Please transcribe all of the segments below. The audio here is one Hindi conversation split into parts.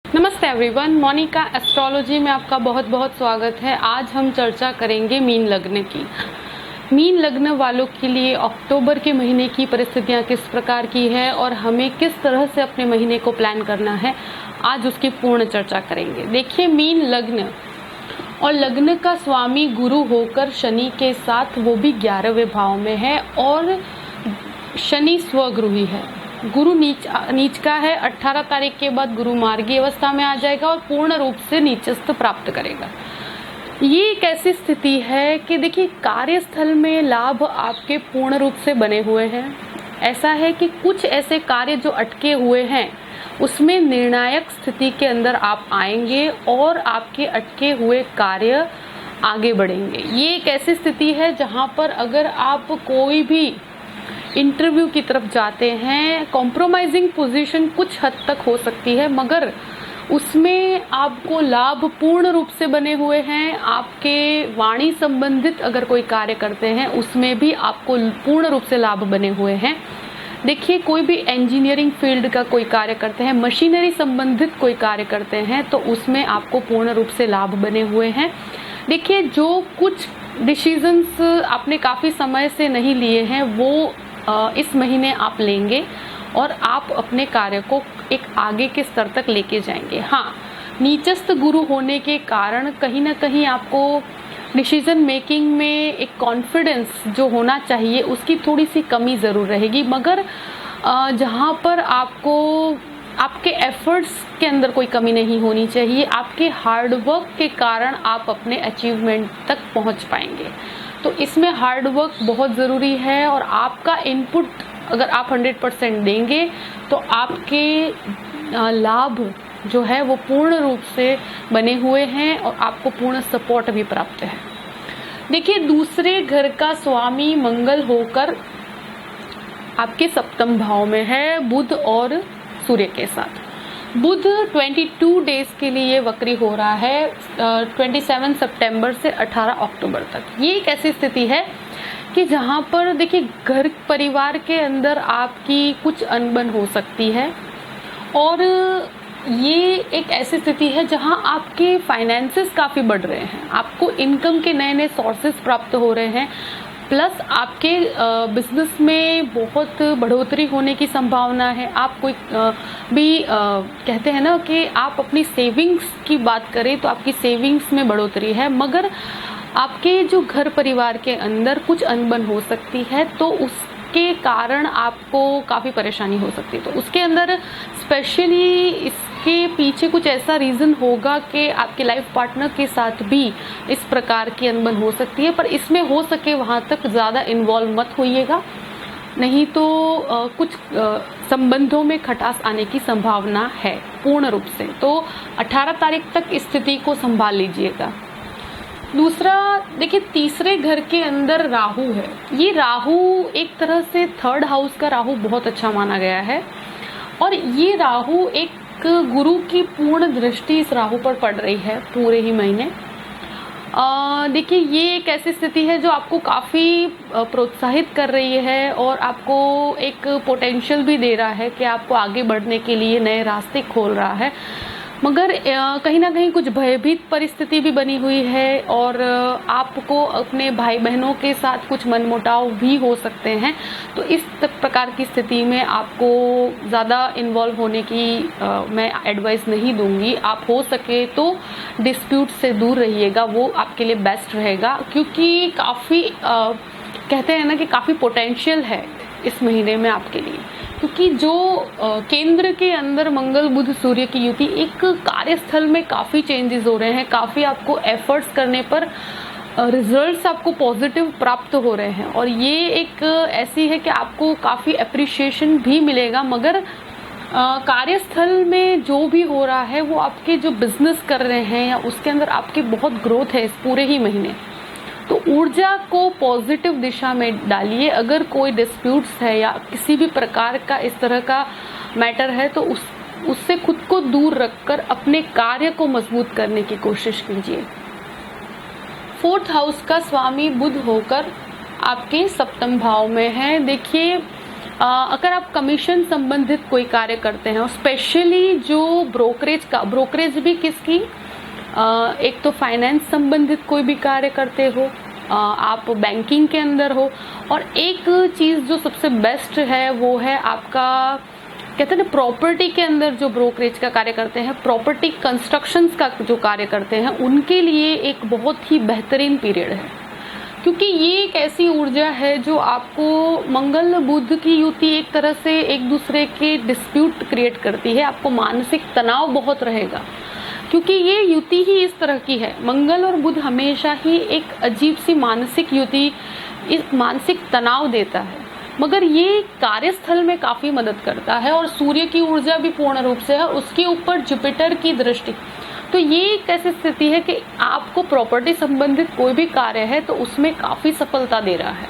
नमस्ते एवरीवन, मोनिका एस्ट्रोलॉजी में आपका बहुत बहुत स्वागत है। आज हम चर्चा करेंगे मीन लग्न की। मीन लग्न वालों के लिए अक्टूबर के महीने की परिस्थितियां किस प्रकार की है और हमें किस तरह से अपने महीने को प्लान करना है, आज उसकी पूर्ण चर्चा करेंगे। देखिए, मीन लग्न और लग्न का स्वामी गुरु होकर शनि के साथ, वो भी 11वें भाव में है और शनि स्वगृही है। गुरु नीच का है। 18 तारीख के बाद गुरु मार्गी अवस्था में आ जाएगा और पूर्ण रूप से नीचस्थ प्राप्त करेगा। ये एक ऐसी स्थिति है कि देखिए, कार्यस्थल में लाभ आपके पूर्ण रूप से बने हुए हैं। ऐसा है कि कुछ ऐसे कार्य जो अटके हुए हैं उसमें निर्णायक स्थिति के अंदर आप आएंगे और आपके अटके हुए कार्य आगे बढ़ेंगे। ये एक ऐसी स्थिति है जहां पर अगर आप कोई भी इंटरव्यू की तरफ जाते हैं, कॉम्प्रोमाइजिंग पोजीशन कुछ हद तक हो सकती है, मगर उसमें आपको लाभ पूर्ण रूप से बने हुए हैं। आपके वाणी संबंधित अगर कोई कार्य करते हैं उसमें भी आपको पूर्ण रूप से लाभ बने हुए हैं। देखिए, कोई भी इंजीनियरिंग फील्ड का कोई कार्य करते हैं, मशीनरी संबंधित कोई कार्य करते हैं, तो उसमें आपको पूर्ण रूप से लाभ बने हुए हैं। देखिए, जो कुछ डिसीजंस आपने काफी समय से नहीं लिए हैं वो इस महीने आप लेंगे और आप अपने कार्य को एक आगे के स्तर तक लेके जाएंगे। हाँ, नीचस्थ गुरु होने के कारण कहीं ना कहीं आपको डिसीजन मेकिंग में एक कॉन्फिडेंस जो होना चाहिए उसकी थोड़ी सी कमी ज़रूर रहेगी, मगर जहाँ पर आपको आपके एफर्ट्स के अंदर कोई कमी नहीं होनी चाहिए। आपके हार्डवर्क के कारण आप अपने अचीवमेंट तक पहुँच पाएंगे। तो इसमें हार्डवर्क बहुत ज़रूरी है और आपका इनपुट अगर आप 100% देंगे तो आपके लाभ जो है वो पूर्ण रूप से बने हुए हैं और आपको पूर्ण सपोर्ट भी प्राप्त है। देखिए, दूसरे घर का स्वामी मंगल होकर आपके सप्तम भाव में है, बुध और सूर्य के साथ। बुध 22 डेज के लिए वक्री हो रहा है, 27 सितंबर से 18 अक्टूबर तक। ये एक ऐसी स्थिति है कि जहां पर देखिए, घर परिवार के अंदर आपकी कुछ अनबन हो सकती है और ये एक ऐसी स्थिति है जहां आपके फाइनेंसेस काफ़ी बढ़ रहे हैं, आपको इनकम के नए नए सोर्सेस प्राप्त हो रहे हैं, प्लस आपके बिजनेस में बहुत बढ़ोतरी होने की संभावना है। आप कोई भी कहते हैं ना कि आप अपनी सेविंग्स की बात करें तो आपकी सेविंग्स में बढ़ोतरी है, मगर आपके जो घर परिवार के अंदर कुछ अनबन हो सकती है तो उसके कारण आपको काफ़ी परेशानी हो सकती है। तो उसके अंदर स्पेशली इसके पीछे कुछ ऐसा रीज़न होगा कि आपके लाइफ पार्टनर के साथ भी इस प्रकार की अनबन हो सकती है, पर इसमें हो सके वहाँ तक ज़्यादा इन्वॉल्व मत होइएगा, नहीं तो कुछ संबंधों में खटास आने की संभावना है पूर्ण रूप से। तो 18 तारीख तक इस स्थिति को संभाल लीजिएगा। दूसरा, देखिए, तीसरे घर के अंदर राहु है। ये राहु एक तरह से थर्ड हाउस का राहु बहुत अच्छा माना गया है और ये राहु एक गुरु की पूर्ण दृष्टि इस राहु पर पड़ रही है पूरे ही महीने। देखिए, ये एक ऐसी स्थिति है जो आपको काफ़ी प्रोत्साहित कर रही है और आपको एक पोटेंशियल भी दे रहा है कि आपको आगे बढ़ने के लिए नए रास्ते खोल रहा है, मगर कहीं ना कहीं कुछ भयभीत परिस्थिति भी बनी हुई है और आपको अपने भाई बहनों के साथ कुछ मनमुटाव भी हो सकते हैं। तो इस प्रकार की स्थिति में आपको ज़्यादा इन्वॉल्व होने की मैं एडवाइस नहीं दूंगी। आप हो सके तो डिस्प्यूट से दूर रहिएगा, वो आपके लिए बेस्ट रहेगा, क्योंकि काफ़ी कहते हैं ना कि काफ़ी पोटेंशियल है इस महीने में आपके लिए, क्योंकि जो केंद्र के अंदर मंगल बुध सूर्य की युति, एक कार्यस्थल में काफ़ी चेंजेस हो रहे हैं, काफ़ी आपको एफर्ट्स करने पर रिजल्ट्स आपको पॉजिटिव प्राप्त हो रहे हैं और ये एक ऐसी है कि आपको काफ़ी अप्रिशिएशन भी मिलेगा, मगर कार्यस्थल में जो भी हो रहा है वो आपके जो बिजनेस कर रहे हैं या उसके अंदर आपकी बहुत ग्रोथ है इस पूरे ही महीने। तो ऊर्जा को पॉजिटिव दिशा में डालिए। अगर कोई डिस्प्यूट्स है या किसी भी प्रकार का इस तरह का मैटर है तो उससे खुद को दूर रखकर अपने कार्य को मजबूत करने की कोशिश कीजिए। फोर्थ हाउस का स्वामी बुध होकर आपके सप्तम भाव में है। देखिए, अगर आप कमीशन संबंधित कोई कार्य करते हैं, और स्पेशली जो ब्रोकरेज भी किसकी, एक तो फाइनेंस संबंधित कोई भी कार्य करते हो, आप बैंकिंग के अंदर हो, और एक चीज जो सबसे बेस्ट है वो है आपका, कहते हैं ना, प्रॉपर्टी के अंदर जो ब्रोकरेज का कार्य करते हैं, प्रॉपर्टी कंस्ट्रक्शंस का जो कार्य करते हैं, उनके लिए एक बहुत ही बेहतरीन पीरियड है। क्योंकि ये एक ऐसी ऊर्जा है जो आपको, मंगल बुध की युति एक तरह से एक दूसरे के डिस्प्यूट क्रिएट करती है, आपको मानसिक तनाव बहुत रहेगा, क्योंकि ये युति ही इस तरह की है। मंगल और बुध हमेशा ही एक अजीब सी मानसिक युति, इस मानसिक तनाव देता है, मगर ये कार्यस्थल में काफी मदद करता है। और सूर्य की ऊर्जा भी पूर्ण रूप से है, उसके ऊपर जुपिटर की दृष्टि, तो ये एक ऐसी स्थिति है कि आपको प्रॉपर्टी संबंधित कोई भी कार्य है तो उसमें काफी सफलता दे रहा है,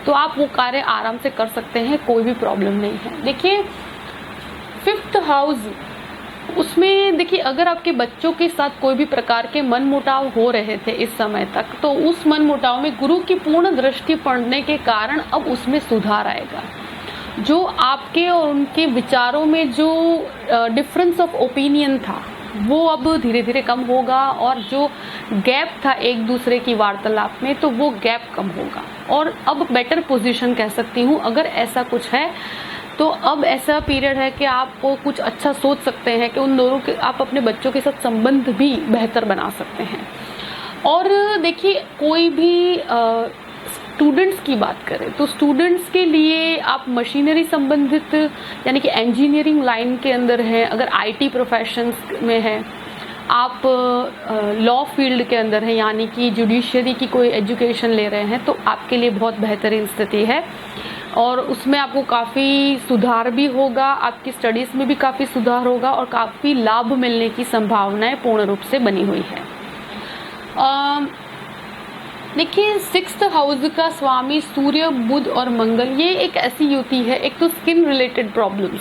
तो आप वो कार्य आराम से कर सकते हैं, कोई भी प्रॉब्लम नहीं है। देखिए 5th हाउस, उसमें देखिए अगर आपके बच्चों के साथ कोई भी प्रकार के मनमुटाव हो रहे थे इस समय तक, तो उस मनमुटाव में गुरु की पूर्ण दृष्टि पड़ने के कारण अब उसमें सुधार आएगा। जो आपके और उनके विचारों में जो डिफरेंस ऑफ ओपिनियन था वो अब धीरे धीरे कम होगा, और जो गैप था एक दूसरे की वार्तालाप में, तो वो गैप कम होगा, और अब बेटर पोजीशन कह सकती हूँ अगर ऐसा कुछ है। तो अब ऐसा पीरियड है कि आप कुछ अच्छा सोच सकते हैं कि उन दोनों के, आप अपने बच्चों के साथ संबंध भी बेहतर बना सकते हैं। और देखिए कोई भी स्टूडेंट्स की बात करें तो स्टूडेंट्स के लिए आप मशीनरी संबंधित, यानी कि इंजीनियरिंग लाइन के अंदर हैं, अगर आईटी प्रोफेशंस में हैं, आप लॉ फील्ड के अंदर हैं, यानी कि जुडिशियरी की कोई एजुकेशन ले रहे हैं, तो आपके लिए बहुत बेहतरीन स्थिति है, और उसमें आपको काफ़ी सुधार भी होगा, आपकी स्टडीज़ में भी काफ़ी सुधार होगा, और काफ़ी लाभ मिलने की संभावनाएं पूर्ण रूप से बनी हुई है। देखिए 6th हाउस का स्वामी सूर्य, बुध और मंगल, ये एक ऐसी युति है, एक तो स्किन रिलेटेड प्रॉब्लम्स,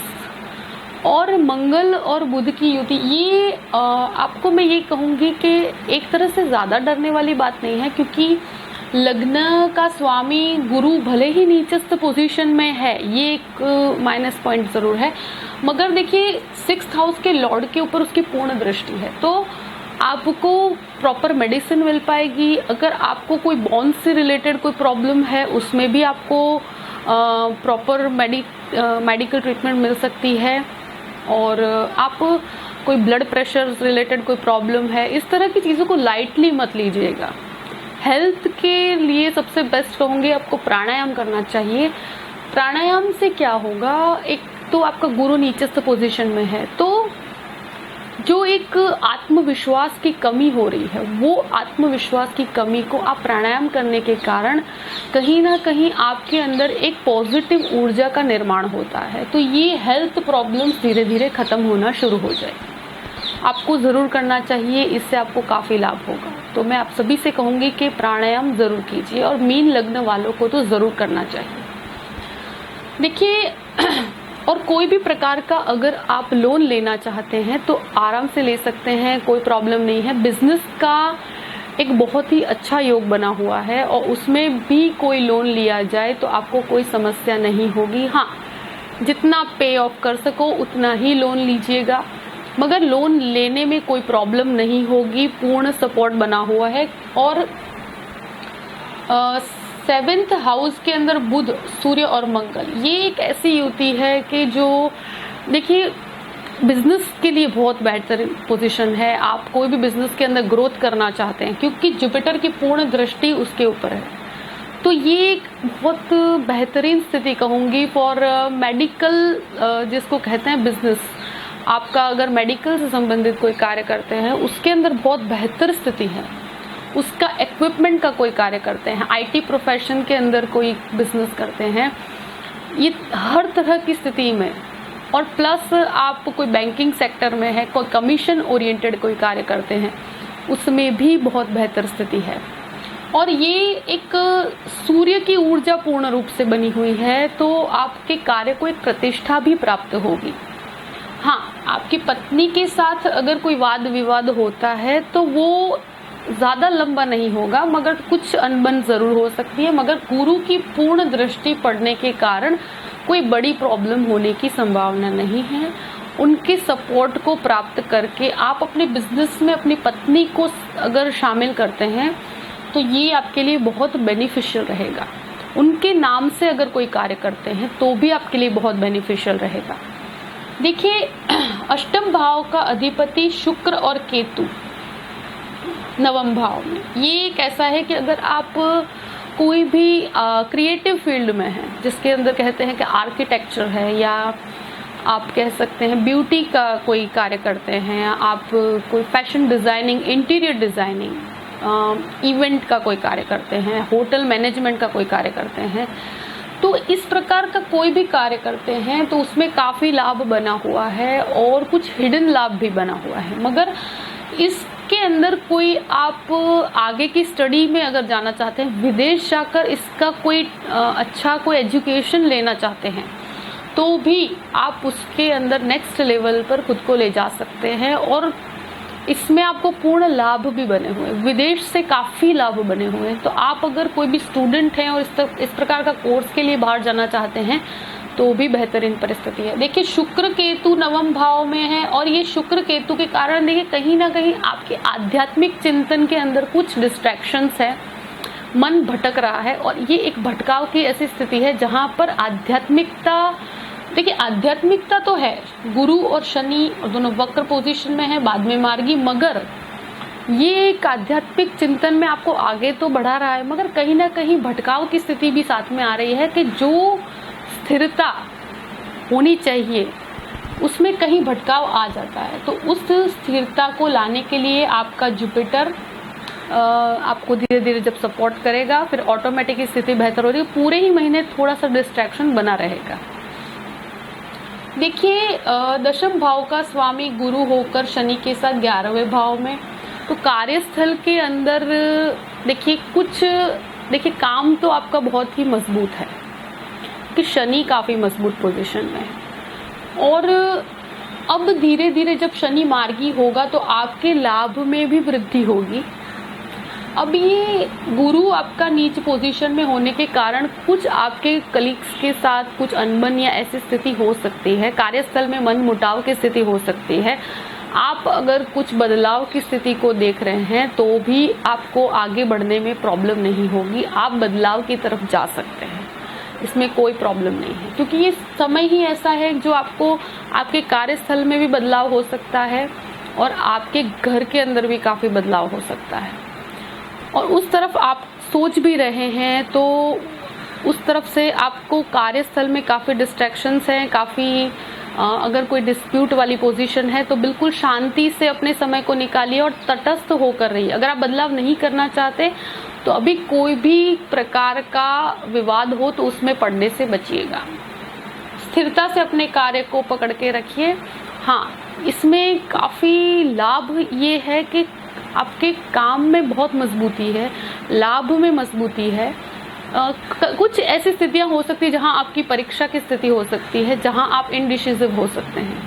और मंगल और बुध की युति, ये आपको मैं ये कहूँगी कि एक तरह से ज़्यादा डरने वाली बात नहीं है, क्योंकि लग्न का स्वामी गुरु भले ही नीचस्थ पोजीशन में है, ये एक माइनस पॉइंट जरूर है, मगर देखिए 6th हाउस के लॉर्ड के ऊपर उसकी पूर्ण दृष्टि है, तो आपको प्रॉपर मेडिसिन मिल पाएगी। अगर आपको कोई बोन से रिलेटेड कोई प्रॉब्लम है, उसमें भी आपको प्रॉपर मेडिकल ट्रीटमेंट मिल सकती है, और आप कोई ब्लड प्रेशर रिलेटेड कोई प्रॉब्लम है, इस तरह की चीज़ों को लाइटली मत लीजिएगा। हेल्थ के लिए सबसे बेस्ट कहूँगी आपको प्राणायाम करना चाहिए। प्राणायाम से क्या होगा, एक तो आपका गुरु नीचस्थ पोजीशन में है, तो जो एक आत्मविश्वास की कमी हो रही है, वो आत्मविश्वास की कमी को आप प्राणायाम करने के कारण कहीं ना कहीं आपके अंदर एक पॉजिटिव ऊर्जा का निर्माण होता है, तो ये हेल्थ प्रॉब्लम्स धीरे धीरे खत्म होना शुरू हो जाए। आपको ज़रूर करना चाहिए, इससे आपको काफ़ी लाभ होगा। तो मैं आप सभी से कहूँगी कि प्राणायाम ज़रूर कीजिए, और मीन लग्न वालों को तो ज़रूर करना चाहिए। देखिए और कोई भी प्रकार का अगर आप लोन लेना चाहते हैं तो आराम से ले सकते हैं, कोई प्रॉब्लम नहीं है। बिजनेस का एक बहुत ही अच्छा योग बना हुआ है, और उसमें भी कोई लोन लिया जाए तो आपको कोई समस्या नहीं होगी। हाँ, जितना पे ऑफ कर सको उतना ही लोन लीजिएगा, मगर लोन लेने में कोई प्रॉब्लम नहीं होगी, पूर्ण सपोर्ट बना हुआ है। और 7th हाउस के अंदर बुध, सूर्य और मंगल, ये एक ऐसी युति है कि जो देखिए बिजनेस के लिए बहुत बेहतर पोजीशन है। आप कोई भी बिजनेस के अंदर ग्रोथ करना चाहते हैं, क्योंकि जुपिटर की पूर्ण दृष्टि उसके ऊपर है, तो ये एक बहुत बेहतरीन स्थिति कहूँगी फॉर मेडिकल, जिसको कहते हैं बिजनेस। आपका अगर मेडिकल से संबंधित कोई कार्य करते हैं, उसके अंदर बहुत बेहतर स्थिति है। उसका इक्विपमेंट का कोई कार्य करते हैं, आईटी प्रोफेशन के अंदर कोई बिजनेस करते हैं, ये हर तरह की स्थिति में, और प्लस आप कोई बैंकिंग सेक्टर में है, कोई कमीशन ओरिएंटेड कोई कार्य करते हैं, उसमें भी बहुत बेहतर स्थिति है। और ये एक सूर्य की ऊर्जा पूर्ण रूप से बनी हुई है, तो आपके कार्य को एक प्रतिष्ठा भी प्राप्त होगी। हाँ, आपकी पत्नी के साथ अगर कोई वाद विवाद होता है तो वो ज्यादा लंबा नहीं होगा, मगर कुछ अनबन जरूर हो सकती है, मगर गुरु की पूर्ण दृष्टि पड़ने के कारण कोई बड़ी प्रॉब्लम होने की संभावना नहीं है। उनके सपोर्ट को प्राप्त करके आप अपने बिजनेस में अपनी पत्नी को अगर शामिल करते हैं तो ये आपके लिए बहुत बेनिफिशियल रहेगा। उनके नाम से अगर कोई कार्य करते हैं तो भी आपके लिए बहुत बेनिफिशियल रहेगा। देखिए, अष्टम भाव का अधिपति शुक्र और केतु नवम भाव में, ये एक ऐसा है कि अगर आप कोई भी क्रिएटिव फील्ड में हैं, जिसके अंदर कहते हैं कि आर्किटेक्चर है, या आप कह सकते हैं ब्यूटी का कोई कार्य करते हैं, आप कोई fashion designing, interior designing, event का कोई कार्य करते हैं, होटल मैनेजमेंट का कोई कार्य करते हैं, तो इस प्रकार का कोई भी कार्य करते हैं तो उसमें काफ़ी लाभ बना हुआ है और कुछ हिडन लाभ भी बना हुआ है। मगर इसके अंदर कोई आप आगे की स्टडी में अगर जाना चाहते हैं, विदेश जाकर इसका कोई अच्छा कोई एजुकेशन लेना चाहते हैं, तो भी आप उसके अंदर नेक्स्ट लेवल पर खुद को ले जा सकते हैं और इसमें आपको पूर्ण लाभ भी बने हुए हैं। विदेश से काफ़ी लाभ बने हुए हैं। तो आप अगर कोई भी स्टूडेंट हैं और इस प्रकार का कोर्स के लिए बाहर जाना चाहते हैं तो भी बेहतरीन परिस्थिति है। देखिए, शुक्र केतु नवम भाव में है और ये शुक्र केतु के कारण देखिए कहीं ना कहीं आपके आध्यात्मिक चिंतन के अंदर कुछ डिस्ट्रैक्शंस है, मन भटक रहा है और ये एक भटकाव की ऐसी स्थिति है जहाँ पर आध्यात्मिकता, देखिए आध्यात्मिकता तो है, गुरु और शनि और दोनों वक्र पोजीशन में है, बाद में मार्गी, मगर ये एक आध्यात्मिक चिंतन में आपको आगे तो बढ़ा रहा है, मगर कहीं ना कहीं भटकाव की स्थिति भी साथ में आ रही है कि जो स्थिरता होनी चाहिए उसमें कहीं भटकाव आ जाता है। तो उस स्थिरता को लाने के लिए आपका जुपिटर आपको धीरे धीरे जब सपोर्ट करेगा, फिर ऑटोमेटिक स्थिति बेहतर हो रही है। पूरे ही महीने थोड़ा सा डिस्ट्रैक्शन बना रहेगा। देखिए, दशम भाव का स्वामी गुरु होकर शनि के साथ 11वें भाव में, तो कार्यस्थल के अंदर देखिए काम तो आपका बहुत ही मजबूत है कि शनि काफ़ी मजबूत पोजीशन में है और अब धीरे धीरे जब शनि मार्गी होगा तो आपके लाभ में भी वृद्धि होगी। अब ये गुरु आपका नीच पोजीशन में होने के कारण कुछ आपके कलीग्स के साथ कुछ अनबन या ऐसी स्थिति हो सकती है, कार्यस्थल में मन मुटाव की स्थिति हो सकती है। आप अगर कुछ बदलाव की स्थिति को देख रहे हैं तो भी आपको आगे बढ़ने में प्रॉब्लम नहीं होगी, आप बदलाव की तरफ जा सकते हैं, इसमें कोई प्रॉब्लम नहीं है, क्योंकि ये समय ही ऐसा है जो आपको आपके कार्यस्थल में भी बदलाव हो सकता है और आपके घर के अंदर भी काफ़ी बदलाव हो सकता है। और उस तरफ आप सोच भी रहे हैं तो उस तरफ से आपको कार्यस्थल में काफ़ी डिस्ट्रैक्शंस हैं, काफ़ी अगर कोई डिस्प्यूट वाली पोजीशन है तो बिल्कुल शांति से अपने समय को निकालिए और तटस्थ होकर रहिए। अगर आप बदलाव नहीं करना चाहते तो अभी कोई भी प्रकार का विवाद हो तो उसमें पड़ने से बचिएगा। स्थिरता से अपने कार्य को पकड़ के रखिए। हाँ, इसमें काफ़ी लाभ ये है कि आपके काम में बहुत मजबूती है, लाभ में मजबूती है। कुछ ऐसी स्थितियां हो सकती है जहां आपकी परीक्षा की स्थिति हो सकती है, जहां आप इनडिसिसिव हो सकते हैं,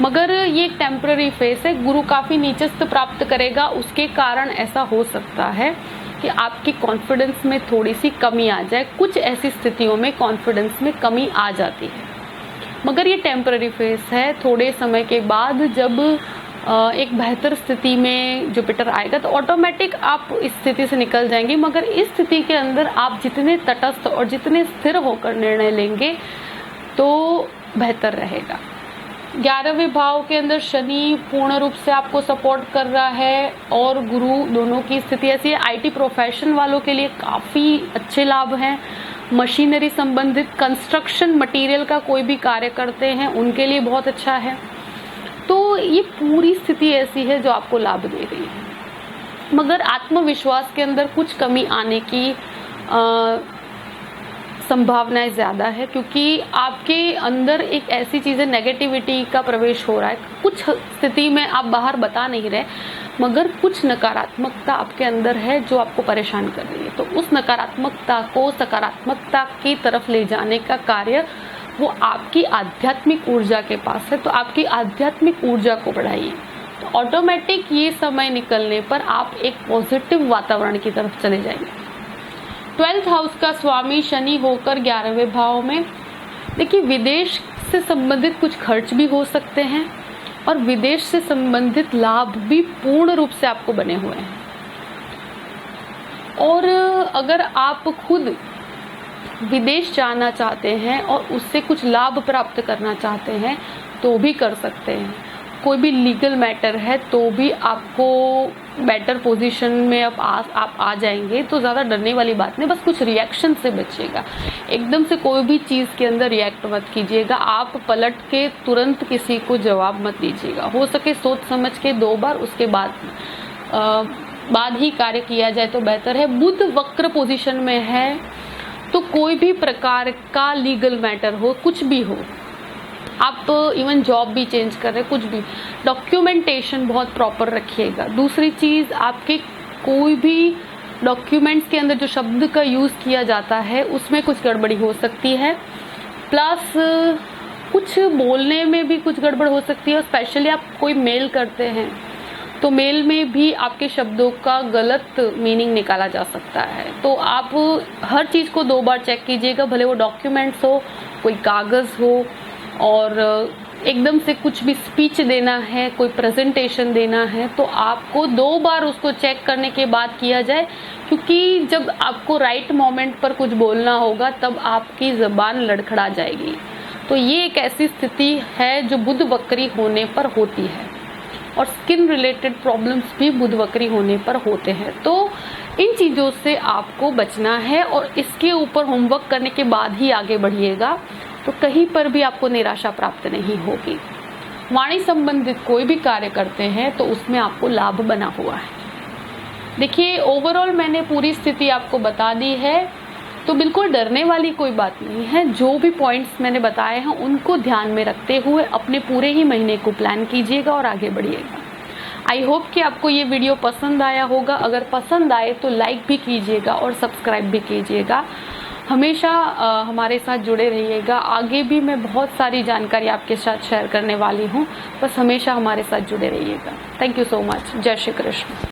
मगर ये एक टेम्पररी फेस है। गुरु काफ़ी नीचस्थ प्राप्त करेगा, उसके कारण ऐसा हो सकता है कि आपकी कॉन्फिडेंस में थोड़ी सी कमी आ जाए। कुछ ऐसी स्थितियों में कॉन्फिडेंस में कमी आ जाती है, मगर ये टेम्पररी फेस है। थोड़े समय के बाद जब एक बेहतर स्थिति में जुपिटर आएगा तो ऑटोमेटिक आप इस स्थिति से निकल जाएंगे, मगर इस स्थिति के अंदर आप जितने तटस्थ और जितने स्थिर होकर निर्णय लेंगे तो बेहतर रहेगा। 11वें भाव के अंदर शनि पूर्ण रूप से आपको सपोर्ट कर रहा है और गुरु, दोनों की स्थिति ऐसी है। आईटी प्रोफेशन वालों के लिए काफ़ी अच्छे लाभ हैं। मशीनरी संबंधित, कंस्ट्रक्शन मटेरियल का कोई भी कार्य करते हैं उनके लिए बहुत अच्छा है। तो ये पूरी स्थिति ऐसी है जो आपको लाभ दे रही है, मगर आत्मविश्वास के अंदर कुछ कमी आने की संभावनाएं ज़्यादा है, क्योंकि आपके अंदर एक ऐसी चीज़ है, नेगेटिविटी का प्रवेश हो रहा है। कुछ स्थिति में आप बाहर बता नहीं रहे, मगर कुछ नकारात्मकता आपके अंदर है जो आपको परेशान कर रही है। तो उस नकारात्मकता को सकारात्मकता की तरफ ले जाने का कार्य वो आपकी आध्यात्मिक ऊर्जा के पास है। तो आपकी आध्यात्मिक ऊर्जा को बढ़ाइए, तो ऑटोमेटिक ये समय निकलने पर आप एक पॉजिटिव वातावरण की तरफ चले जाएंगे। 12th हाउस का स्वामी शनि होकर 11वें भाव में, देखिए, विदेश से संबंधित कुछ खर्च भी हो सकते हैं और विदेश से संबंधित लाभ भी पूर्ण रूप से आपको बने हुए हैं। और अगर आप खुद विदेश जाना चाहते हैं और उससे कुछ लाभ प्राप्त करना चाहते हैं तो भी कर सकते हैं। कोई भी लीगल मैटर है तो भी आपको बेटर पोजीशन में आप आ जाएंगे, तो ज़्यादा डरने वाली बात नहीं, बस कुछ रिएक्शन से बचिएगा। एकदम से कोई भी चीज़ के अंदर रिएक्ट मत कीजिएगा। आप पलट के तुरंत किसी को जवाब मत दीजिएगा। हो सके सोच समझ के 2 बार, उसके बाद ही कार्य किया जाए तो बेहतर है। बुध वक्र पोजीशन में है तो कोई भी प्रकार का लीगल मैटर हो, कुछ भी हो, आप इवन जॉब भी चेंज कर रहे हैं, कुछ भी, डॉक्यूमेंटेशन बहुत प्रॉपर रखिएगा। दूसरी चीज़, आपके कोई भी डॉक्यूमेंट्स के अंदर जो शब्द का यूज़ किया जाता है उसमें कुछ गड़बड़ी हो सकती है, प्लस कुछ बोलने में भी कुछ गड़बड़ हो सकती है। और स्पेशली आप कोई मेल करते हैं तो मेल में भी आपके शब्दों का गलत मीनिंग निकाला जा सकता है। तो आप हर चीज़ को 2 बार चेक कीजिएगा, भले वो डॉक्यूमेंट्स हो, कोई कागज़ हो, और एकदम से कुछ भी स्पीच देना है, कोई प्रेजेंटेशन देना है, तो आपको 2 बार उसको चेक करने के बाद किया जाए, क्योंकि जब आपको राइट मोमेंट पर कुछ बोलना होगा तब आपकी ज़बान लड़खड़ा जाएगी। तो ये एक ऐसी स्थिति है जो बुध वक्री होने पर होती है, और स्किन रिलेटेड प्रॉब्लम्स भी बुध वक्री होने पर होते हैं। तो इन चीज़ों से आपको बचना है और इसके ऊपर होमवर्क करने के बाद ही आगे बढ़िएगा, तो कहीं पर भी आपको निराशा प्राप्त नहीं होगी। वाणी संबंधित कोई भी कार्य करते हैं तो उसमें आपको लाभ बना हुआ है। देखिए, ओवरऑल मैंने पूरी स्थिति आपको बता दी है, तो बिल्कुल डरने वाली कोई बात नहीं है। जो भी पॉइंट्स मैंने बताए हैं उनको ध्यान में रखते हुए अपने पूरे ही महीने को प्लान कीजिएगा और आगे बढ़िएगा। आई होप कि आपको ये वीडियो पसंद आया होगा। अगर पसंद आए तो लाइक भी कीजिएगा और सब्सक्राइब भी कीजिएगा। हमेशा हमारे साथ जुड़े रहिएगा। आगे भी मैं बहुत सारी जानकारी आपके साथ शेयर करने वाली हूँ, बस हमेशा हमारे साथ जुड़े रहिएगा। Thank you so much. जय श्री कृष्ण।